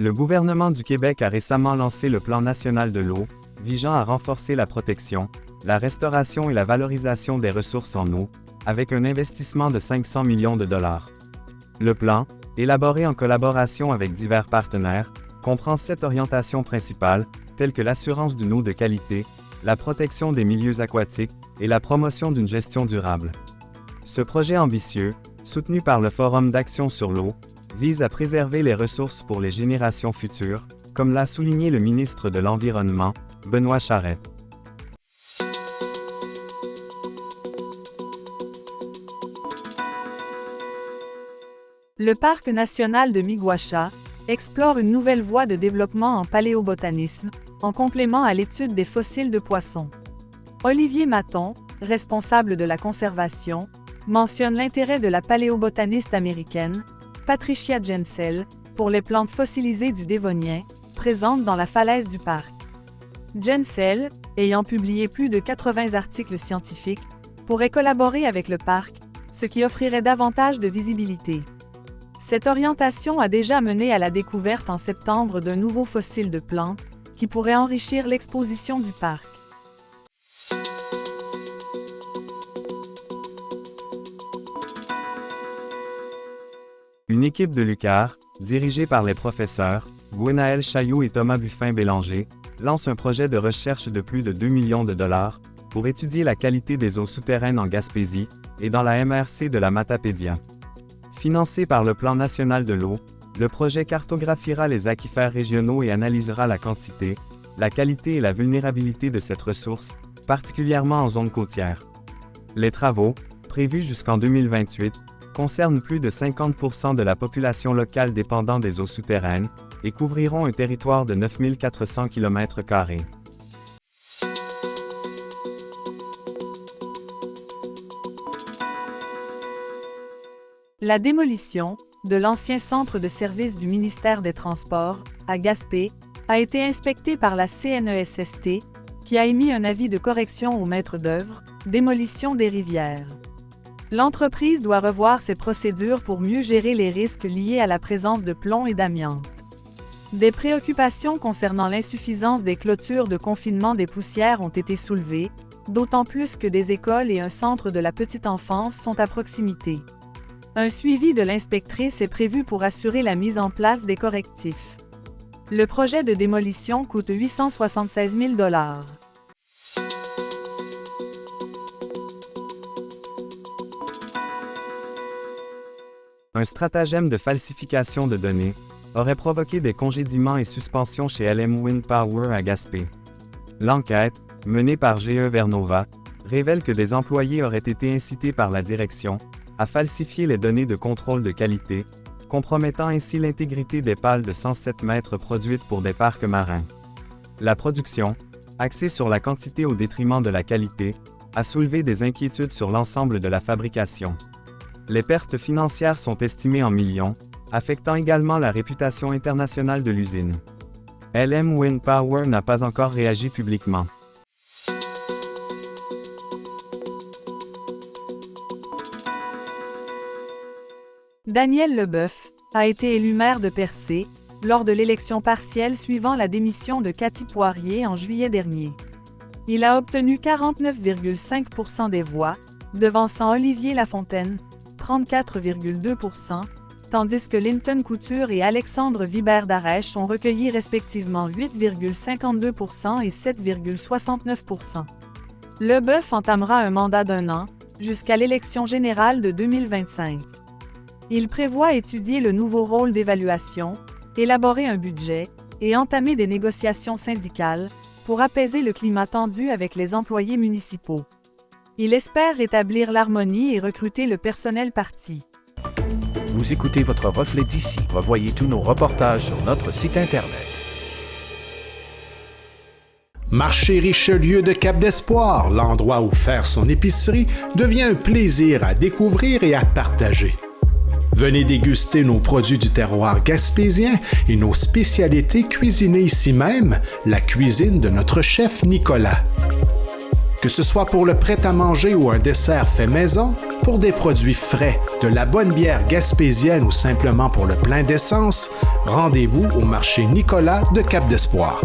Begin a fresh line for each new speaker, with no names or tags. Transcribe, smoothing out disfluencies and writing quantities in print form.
Le gouvernement du Québec a récemment lancé le Plan national de l'eau, visant à renforcer la protection, la restauration et la valorisation des ressources en eau, avec un investissement de 500 millions de dollars. Le plan, élaboré en collaboration avec divers partenaires, comprend 7 orientations principales, telles que l'assurance d'une eau de qualité, la protection des milieux aquatiques et la promotion d'une gestion durable. Ce projet ambitieux, soutenu par le Forum d'action sur l'eau, vise à préserver les ressources pour les générations futures, comme l'a souligné le ministre de l'Environnement, Benoît Charette.
Le Parc national de Miguacha explore une nouvelle voie de développement en paléobotanisme, en complément à l'étude des fossiles de poissons. Olivier Maton, responsable de la conservation, mentionne l'intérêt de la paléobotaniste américaine, Patricia Jensel, pour les plantes fossilisées du Dévonien, présentes dans la falaise du parc. Jensel, ayant publié plus de 80 articles scientifiques, pourrait collaborer avec le parc, ce qui offrirait davantage de visibilité. Cette orientation a déjà mené à la découverte en septembre d'un nouveau fossile de plante, qui pourrait enrichir l'exposition du parc.
Une équipe de l'UQAR, dirigée par les professeurs Gwenaël Chailloux et Thomas Buffin-Bélanger, lance un projet de recherche de plus de 2 millions de dollars pour étudier la qualité des eaux souterraines en Gaspésie et dans la MRC de la Matapédia. Financé par le Plan national de l'eau, le projet cartographiera les aquifères régionaux et analysera la quantité, la qualité et la vulnérabilité de cette ressource, particulièrement en zone côtière. Les travaux, prévus jusqu'en 2028, concernent plus de 50% de la population locale dépendant des eaux souterraines et couvriront un territoire de 9400 km².
La démolition de l'ancien centre de service du ministère des Transports, à Gaspé, a été inspectée par la CNESST, qui a émis un avis de correction au maître d'œuvre, démolition des rivières. L'entreprise doit revoir ses procédures pour mieux gérer les risques liés à la présence de plomb et d'amiante. Des préoccupations concernant l'insuffisance des clôtures de confinement des poussières ont été soulevées, d'autant plus que des écoles et un centre de la petite enfance sont à proximité. Un suivi de l'inspectrice est prévu pour assurer la mise en place des correctifs. Le projet de démolition coûte 876 000 $.
Un stratagème de falsification de données aurait provoqué des congédiements et suspensions chez LM Wind Power à Gaspé. L'enquête, menée par GE Vernova, révèle que des employés auraient été incités par la direction à falsifier les données de contrôle de qualité, compromettant ainsi l'intégrité des pales de 107 mètres produites pour des parcs marins. La production, axée sur la quantité au détriment de la qualité, a soulevé des inquiétudes sur l'ensemble de la fabrication. Les pertes financières sont estimées en millions, affectant également la réputation internationale de l'usine. LM Wind Power n'a pas encore réagi publiquement.
Daniel Leboeuf a été élu maire de Percé lors de l'élection partielle suivant la démission de Cathy Poirier en juillet dernier. Il a obtenu 49,5% des voix, devançant Olivier Lafontaine, 34,2%, tandis que Linton Couture et Alexandre Vibert-Darèche ont recueilli respectivement 8,52% et 7,69%. Leboeuf entamera un mandat d'1 an, jusqu'à l'élection générale de 2025. Il prévoit étudier le nouveau rôle d'évaluation, élaborer un budget et entamer des négociations syndicales pour apaiser le climat tendu avec les employés municipaux. Il espère rétablir l'harmonie et recruter le personnel parti.
Vous écoutez votre reflet d'ici. Revoyez tous nos reportages sur notre site Internet.
Marché Richelieu de Cap-d'Espoir, l'endroit où faire son épicerie devient un plaisir à découvrir et à partager. Venez déguster nos produits du terroir gaspésien et nos spécialités cuisinées ici même, la cuisine de notre chef Nicolas. Que ce soit pour le prêt-à-manger ou un dessert fait maison, pour des produits frais, de la bonne bière gaspésienne ou simplement pour le plein d'essence, rendez-vous au marché Nicolas de Cap-d'Espoir.